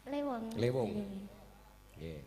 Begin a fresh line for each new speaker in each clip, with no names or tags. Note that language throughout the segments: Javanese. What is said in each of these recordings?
Lewong.
Lewong. Nggih.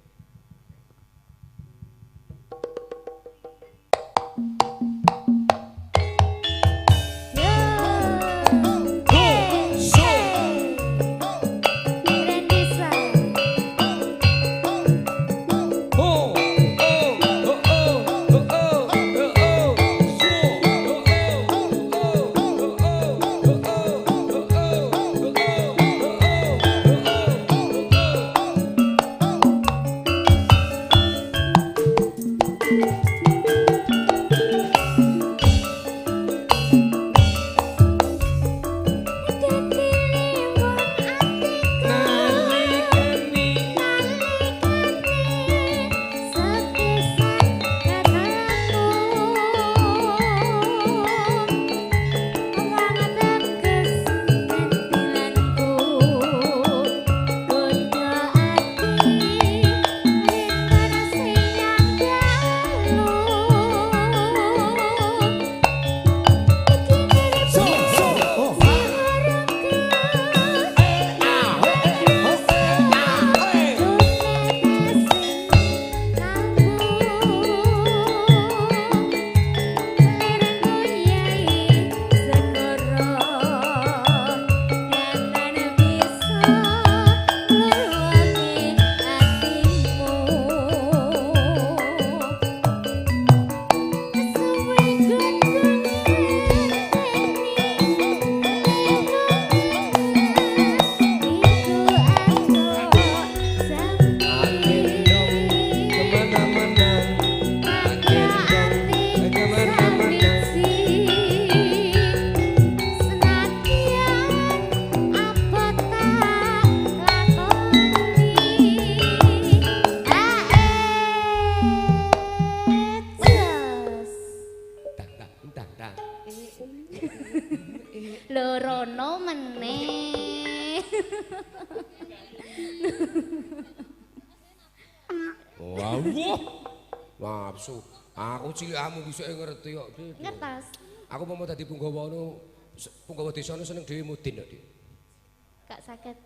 Lorono meneh.
Wah, nafsu. Aku cilikmu bisa ngerti kok.
Ngertos.
Aku mau dadi punggawa desa seneng dhewe mudin kok, Dik.
Gak saged.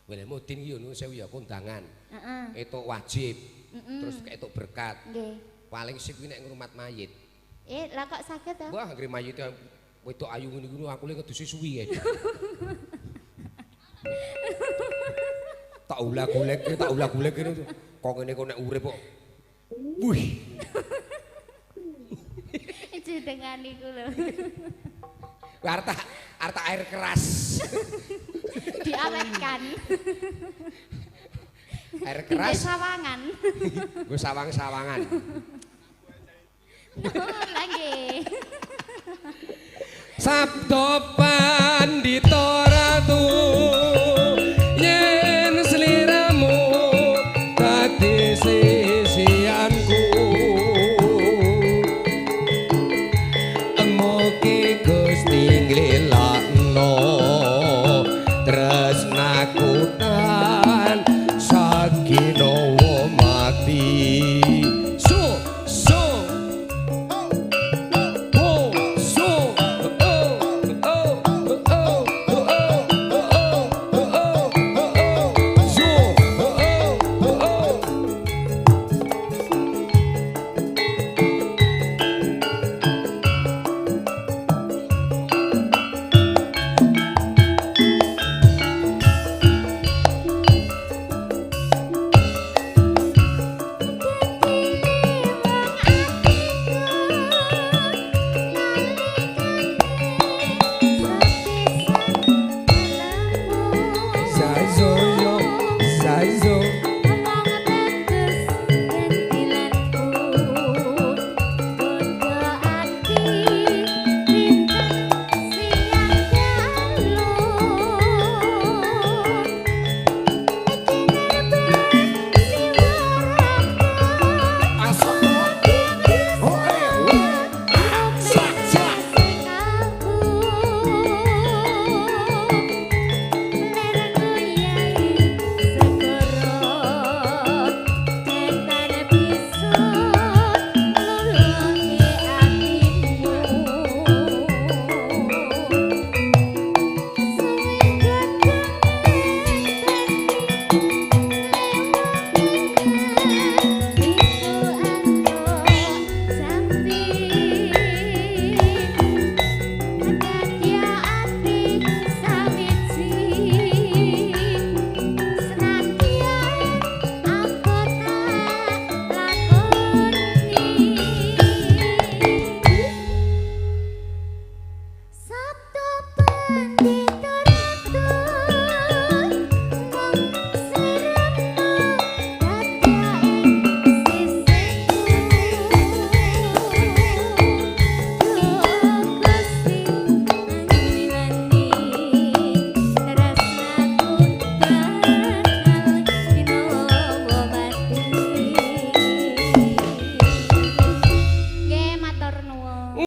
Wene mudin iki ngono sewu ya kondangan.
Heeh.
Etuk wajib. Terus ketuk berkat.
Nggih.
Paling sip kuwi nek ngrumat mayit.
Lah kok saged to?
Wah, anggere mayit wedok ayu ngene iku aku le ngedusi suwi ya. Tak ulag-uleg kene kok ngene kok nek urip kok. Wih.
Jenengan iku lho.
Arta air keras.
Diawetkan.
Air keras.
Di sawangan.
Gue sawang-sawangan.
Lah nggih.
Sabda pandita ratu yen sliramu dadi sisianku mugi Gusti nglelakno tresnaku tan saginawa mati. Zaizo